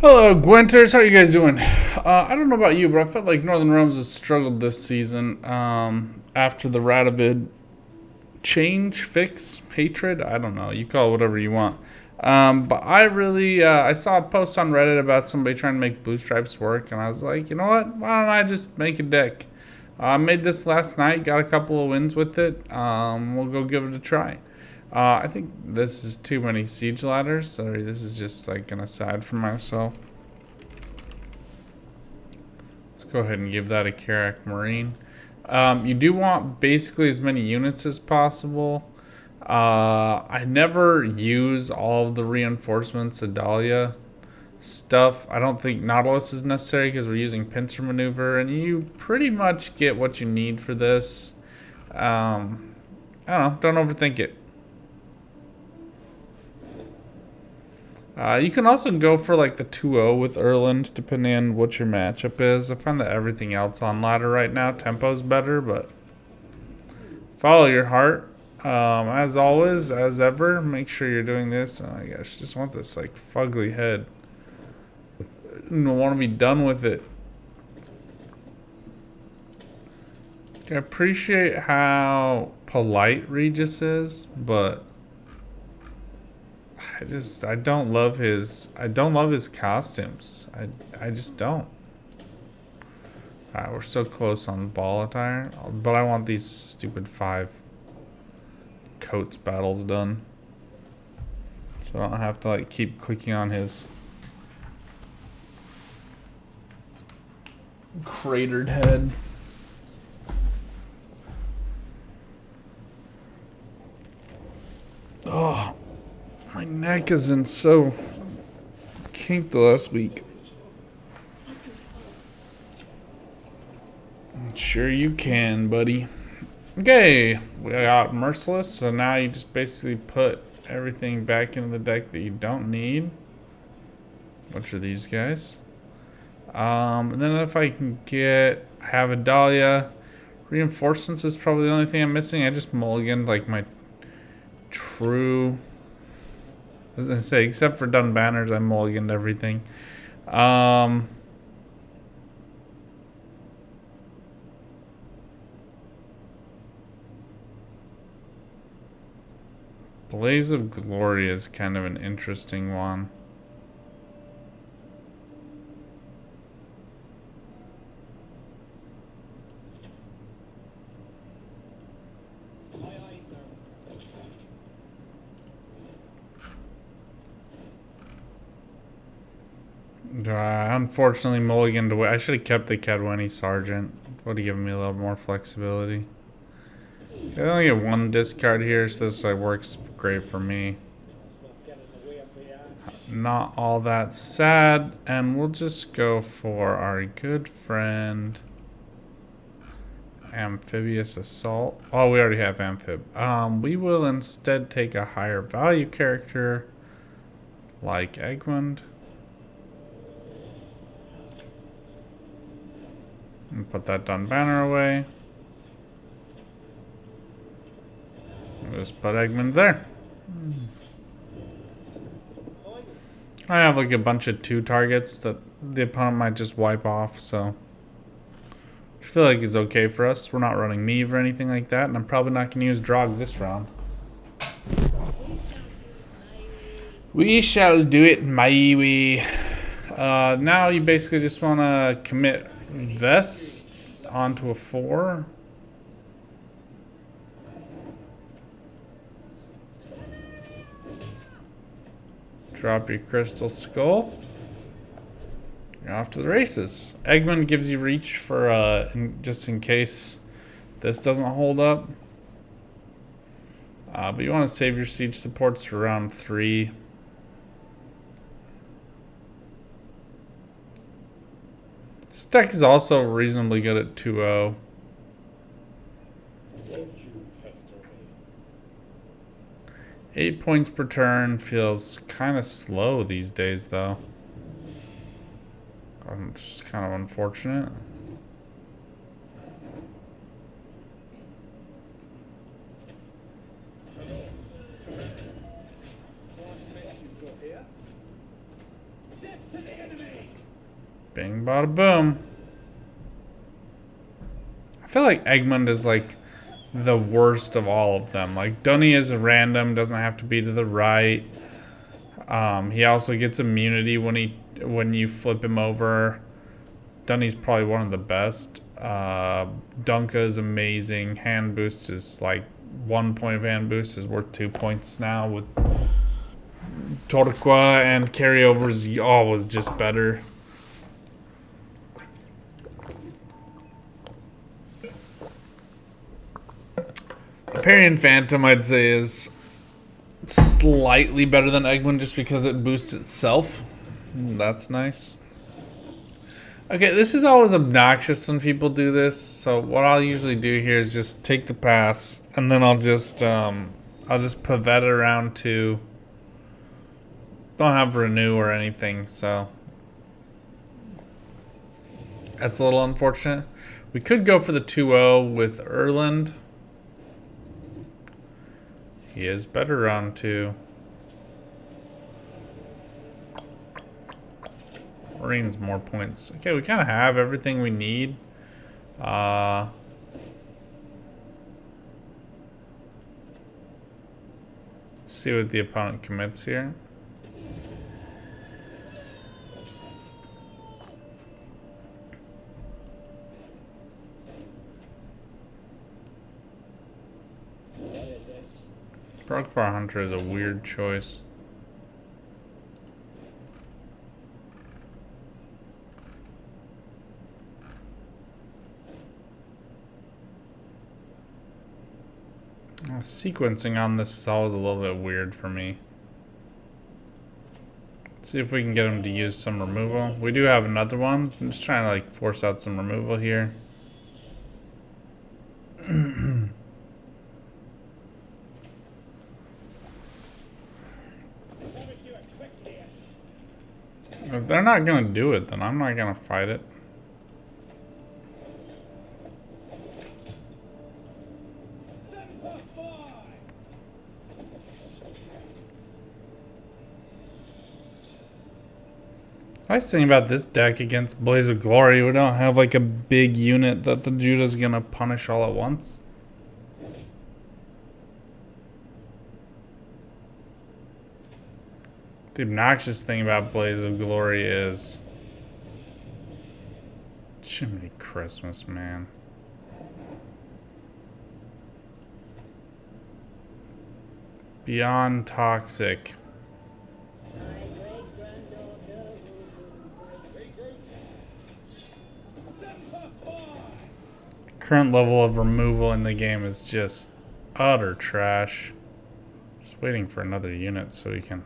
Hello, Gwenters. How are you guys doing? I don't know about you, but I felt like Northern Realms has struggled this season after the Radovid change, fix, hatred. I don't know. You call it whatever you want. But I really, I saw a post on Reddit about somebody trying to make blue stripes work, and I was like, you know what? Why don't I just make a deck? I made this last night, got a couple of wins with it. We'll go give it a try. I think this is too many siege ladders. Sorry, this is just like an aside for myself. Let's go ahead and give that a Karak Marine. You do want basically as many units as possible. I never use all of the reinforcements, Adalia stuff. I don't think Nautilus is necessary because we're using pincer maneuver, and you pretty much get what you need for this. I don't know. Don't overthink it. You can also go for like the 2-0 with Erland, depending on what your matchup is. I find that everything else on ladder right now, tempo's better, but follow your heart. As always, as ever, make sure you're doing this. Oh my gosh, just want this like fugly head. I don't want to be done with it. I appreciate how polite Regis is, but I don't love his costumes. I just don't. Alright, we're so close on ball attire, but I want these stupid 5 coats battles done, so I don't have to like keep clicking on his cratered head. Oh, my neck is in so kinked the last week. Sure you can, buddy. Okay, we got Merciless, so now you just basically put everything back into the deck that you don't need. Which are these guys? And then if I can have a Dahlia. Reinforcements is probably the only thing I'm missing. I just mulliganed like my true... I was gonna say, except for done banners, I mulliganed everything. Blaze of Glory is kind of an interesting one. Unfortunately, mulliganed away. I should have kept the Cadwani Sergeant. Would have given me a little more flexibility. I only get 1 discard here, so this works great for me. Not all that sad, and we'll just go for our good friend Amphibious Assault. Oh, we already have Amphib. We will instead take a higher value character like Egmont. And put that done banner away. Just put Egmont there. I have like a bunch of 2 targets that the opponent might just wipe off, so I feel like it's okay for us. We're not running Meve or anything like that, and I'm probably not going to use Drog this round. We shall do it my way. Now you basically just want to commit Vest onto a 4. Drop your Crystal Skull. You're off to the races. Egmont gives you reach for just in case this doesn't hold up. But you want to save your siege supports for round 3. This deck is also reasonably good at 2-0. Eight points per turn feels kind of slow these days, though. It's kind of unfortunate. Bing, bada, boom. I feel like Egmont is like the worst of all of them. Like Dunny is random, doesn't have to be to the right. He also gets immunity when you flip him over. Dunny's probably one of the best. Dunka is amazing. Hand boost is like 1 point of hand boost is worth 2 points now with Torqua, and carryovers always just better. Temerian Phantom, I'd say, is slightly better than Egwin just because it boosts itself. That's nice. Okay, this is always obnoxious when people do this. So what I'll usually do here is just take the pass, and then I'll just pivot around to. Don't have renew or anything, so that's a little unfortunate. We could go for the 2-0 with Erland. He is better on 2. Marine's more points. Okay, we kind of have everything we need. Let's see what the opponent commits here. Brockbar Hunter is a weird choice. Sequencing on this is always a little bit weird for me. Let's see if we can get him to use some removal. We do have another one. I'm just trying to like force out some removal here. If they're not gonna do it, then I'm not gonna fight it. Nice thing about this deck against Blaze of Glory, we don't have like a big unit that the Judah's gonna punish all at once. The obnoxious thing about Blaze of Glory is Jiminy Christmas, man. Beyond toxic. Current level of removal in the game is just utter trash. Just waiting for another unit so we can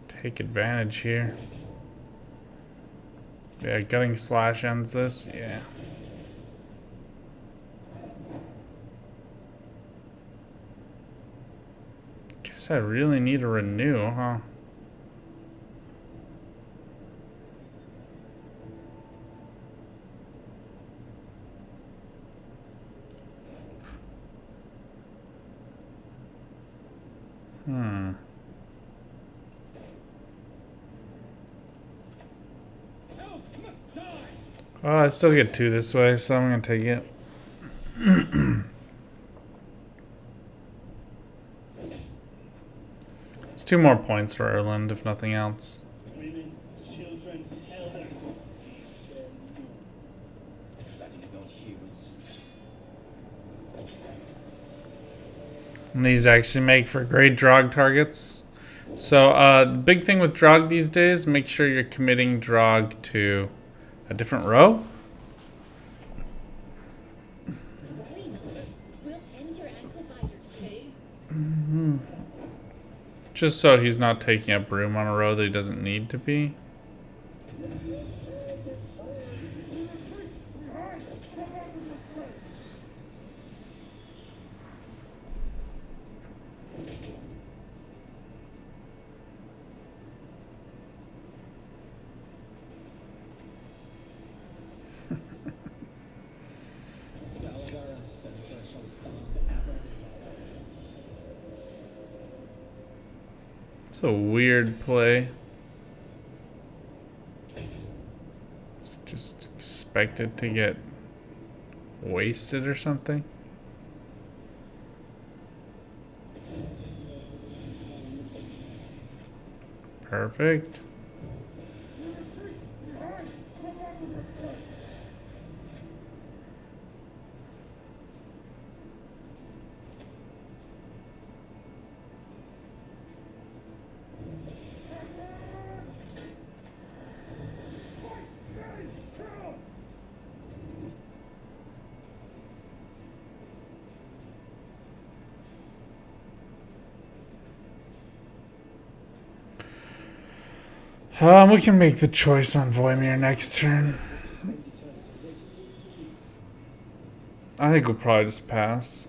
take advantage here. Yeah, Gutting Slash ends this. Yeah. Guess I really need a renew, huh? Oh, I still get 2 this way, so I'm gonna take it. It's 2 more points for Erland, if nothing else. Women, children, elders. And these actually make for great Drog targets. So, the big thing with Drog these days, make sure you're committing Drog to a different row. Just so he's not taking up room on a row that he doesn't need to be. It's a weird play. Just expect it to get wasted or something. Perfect. We can make the choice on Voimir next turn. I think we'll probably just pass.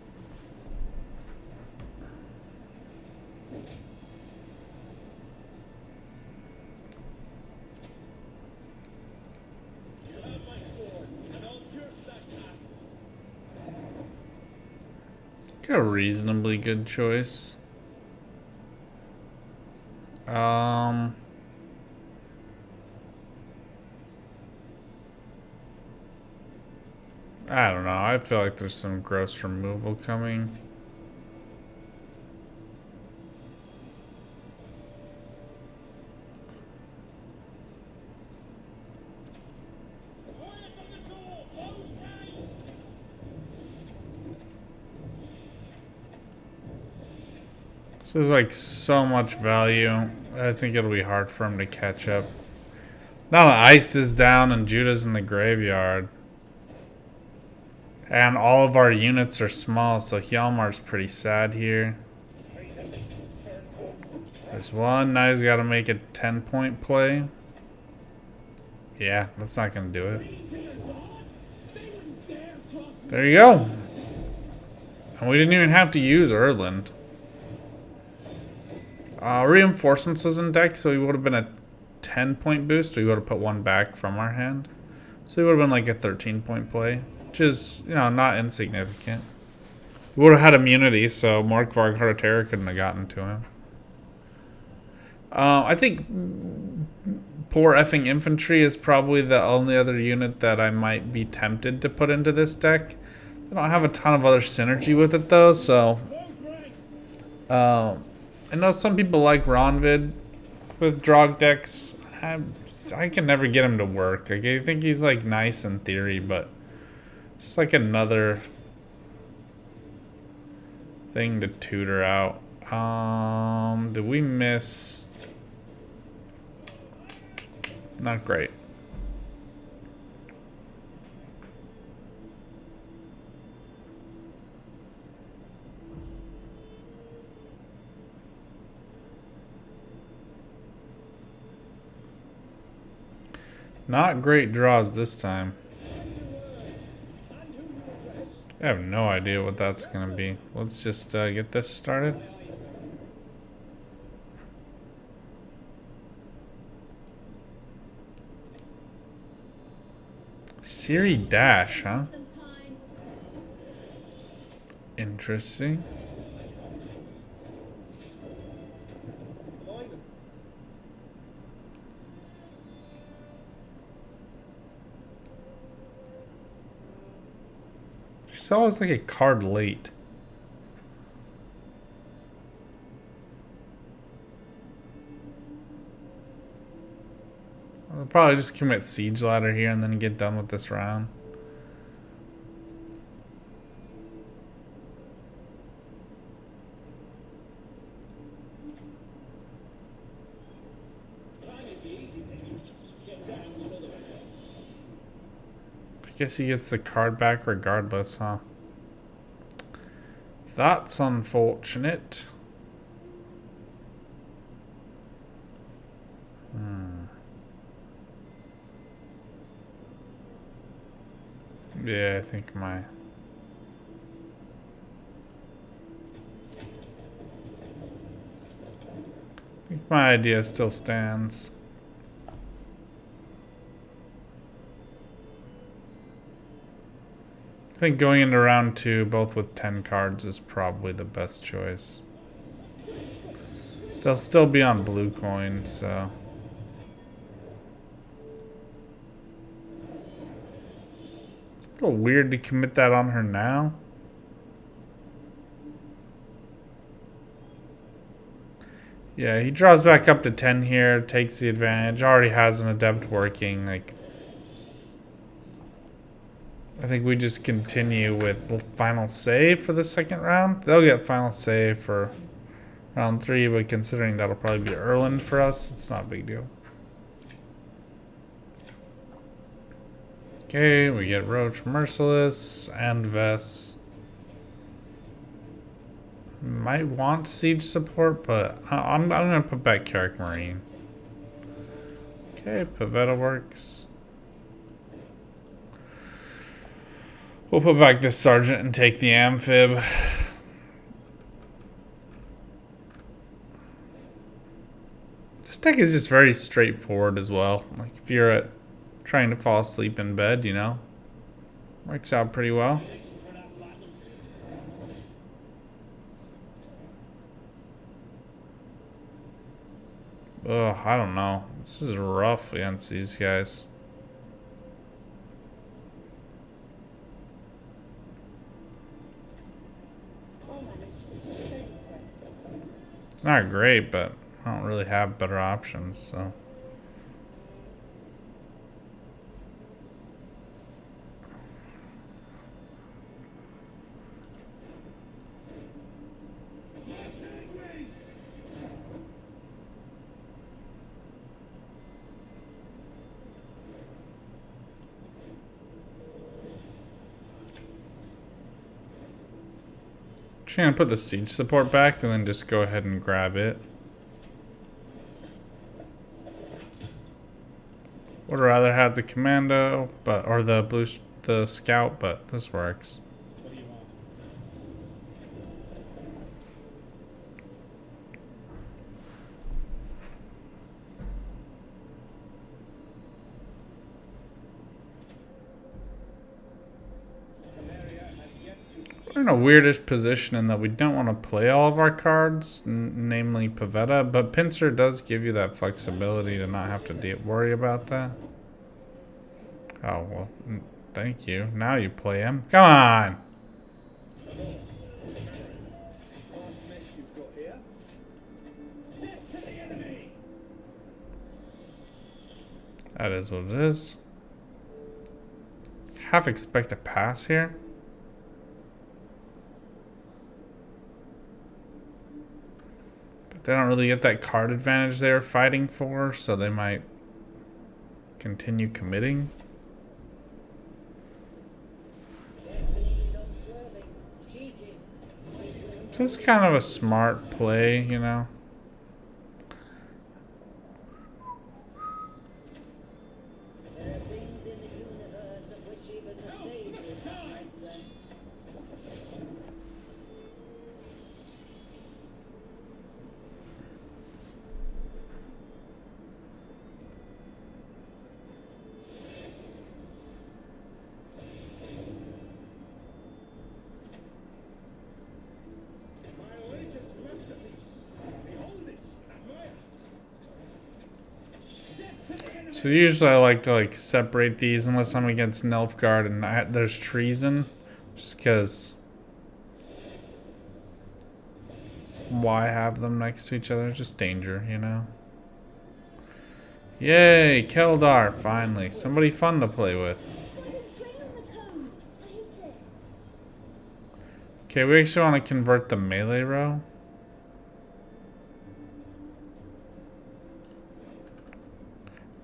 You have my sword, and all pure sack axes. A reasonably good choice. I don't know. I feel like there's some gross removal coming. Hornets of the soul, close ranks! So there's like so much value. I think it'll be hard for him to catch up. Now the ice is down and Judah's in the graveyard. And all of our units are small, so Hjalmar's pretty sad here. There's one. Now he's got to make a 10-point play. Yeah, that's not going to do it. There you go. And we didn't even have to use Erland. Reinforcements was in deck, so he would have been a 10-point boost. We would have put one back from our hand. So he would have been like a 13-point play. Which is, you know, not insignificant. We would have had immunity, so Morkvarg Heartera couldn't have gotten to him. I think poor effing infantry is probably the only other unit that I might be tempted to put into this deck. I don't have a ton of other synergy with it though, so I know some people like Ronvid with Drog decks. I can never get him to work. Like, I think he's like nice in theory, but just like another thing to tutor out. Did we miss? Not great. Not great draws this time. I have no idea what that's going to be. Let's just get this started. Siri Dash, huh? Interesting. She's always like a card late. I'll probably just commit Siege Ladder here and then get done with this round. I guess he gets the card back regardless, huh? That's unfortunate. Yeah, I think my... idea still stands. I think going into round 2, both with 10 cards, is probably the best choice. They'll still be on blue coin, so. It's a little weird to commit that on her now. Yeah, he draws back up to 10 here, takes the advantage, already has an adept working. Like, I think we just continue with final save for the second round. They'll get final save for round 3, but considering that'll probably be Erland for us, it's not a big deal. Okay, we get Roach Merciless and Vess. Might want siege support, but I'm gonna put back Carrick Marine. Okay, Pavetta works. We'll put back this sergeant and take the amphib. This deck is just very straightforward as well. Like if you're trying to fall asleep in bed, you know, works out pretty well. Ugh, I don't know. This is rough against these guys. It's not great, but I don't really have better options, so. Actually, I'm gonna put the siege support back and then just go ahead and grab it. Would rather have the commando, but or the scout, but this works. What do you want? Temeria has yet to speak. We're in a weirdish position in that we don't want to play all of our cards, namely Pavetta, but Pincer does give you that flexibility to not have to worry about that. Oh, well, thank you. Now you play him. Come on! Last mess you've got here. Death to the enemy! That is what it is. Half expect a pass here. But they don't really get that card advantage they were fighting for, so they might continue committing. So it's kind of a smart play, you know. There are things in the universe of which even the sages have dreamt. My latest masterpiece. Behold it. Admire. Death to the enemy! So usually I like to separate these unless I'm against Nilfgaard and there's treason, just because. Why have them next to each other? It's just danger, you know. Yay, Keldar, finally. Somebody fun to play with. Okay, we actually want to convert the melee row.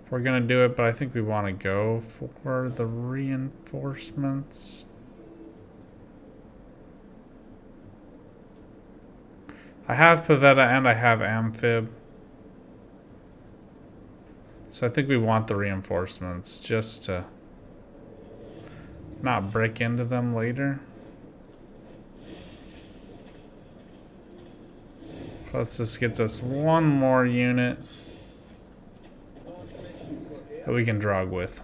If we're gonna do it, but I think we want to go for the reinforcements. I have Pavetta and I have Amphib. So I think we want the reinforcements just to not break into them later. Plus this gets us one more unit that we can drog with.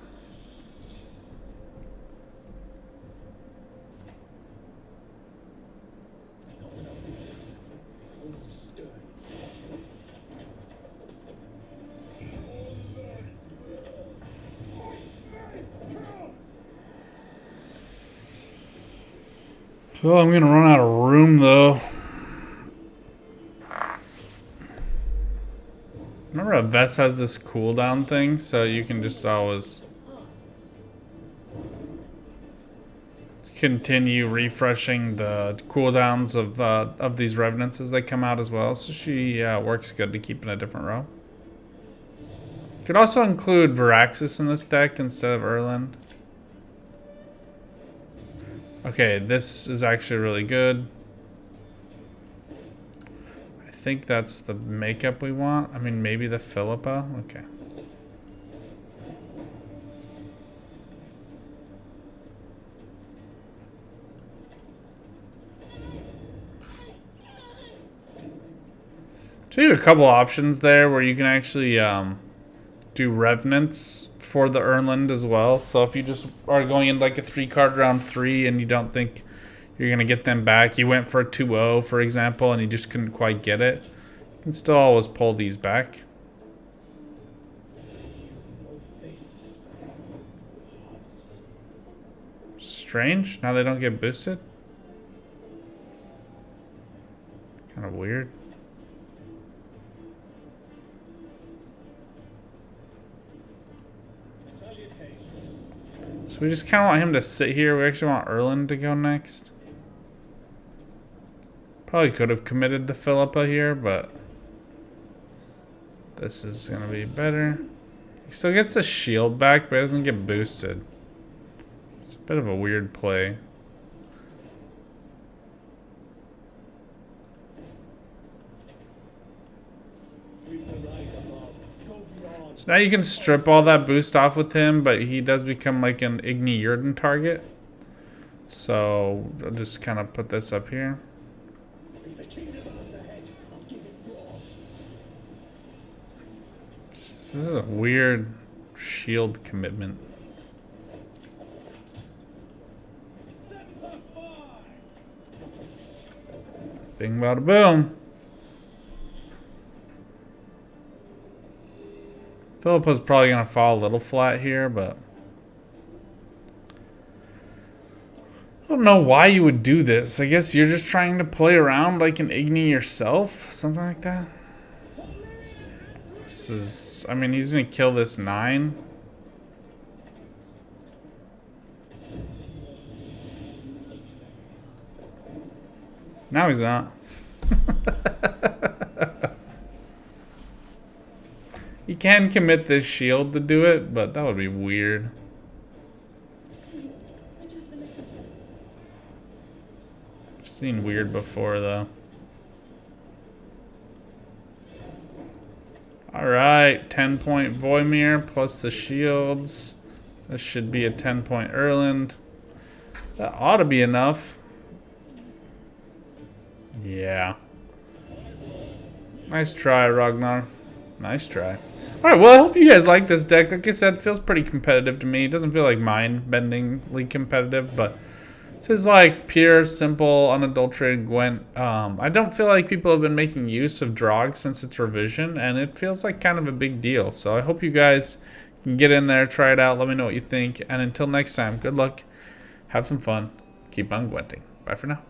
Well, I'm gonna run out of room though. Remember a vest has this cooldown thing, so you can just always continue refreshing the cooldowns of these revenants as they come out as well. So she works good to keep in a different row. Could also include Viraxis in this deck instead of Erland. Okay, this is actually really good. I think that's the makeup we want. I mean, maybe the Philippa. Okay. So you have a couple options there where you can actually do Revenants for the Erland as well. So if you just are going in like a 3-card round 3 and you don't think you're going to get them back, you went for a 2-0, for example, and you just couldn't quite get it, you can still always pull these back. Strange. Now they don't get boosted. Kind of weird. So we just kind of want him to sit here. We actually want Erland to go next. Probably could have committed the Philippa here, but this is going to be better. He still gets the shield back, but he doesn't get boosted. It's a bit of a weird play. So now you can strip all that boost off with him, but he does become like an Igni Yurden target. So I'll just kind of put this up here. This is a weird shield commitment. Bing bada boom. Philippa's probably going to fall a little flat here, but I don't know why you would do this. I guess you're just trying to play around like an Igni yourself, something like that. This is, I mean, he's going to kill this 9. Now he's not. He can commit this shield to do it, but that would be weird. I've seen weird before, though. Alright, 10-point Voimir plus the shields. This should be a 10-point Erland. That ought to be enough. Yeah. Nice try, Ragnar. Nice try. Alright, well, I hope you guys like this deck. Like I said, it feels pretty competitive to me. It doesn't feel like mind-bendingly competitive, but this is like pure, simple, unadulterated Gwent. I don't feel like people have been making use of Drog since its revision, and it feels like kind of a big deal. So I hope you guys can get in there, try it out, let me know what you think. And until next time, good luck, have some fun, keep on Gwenting. Bye for now.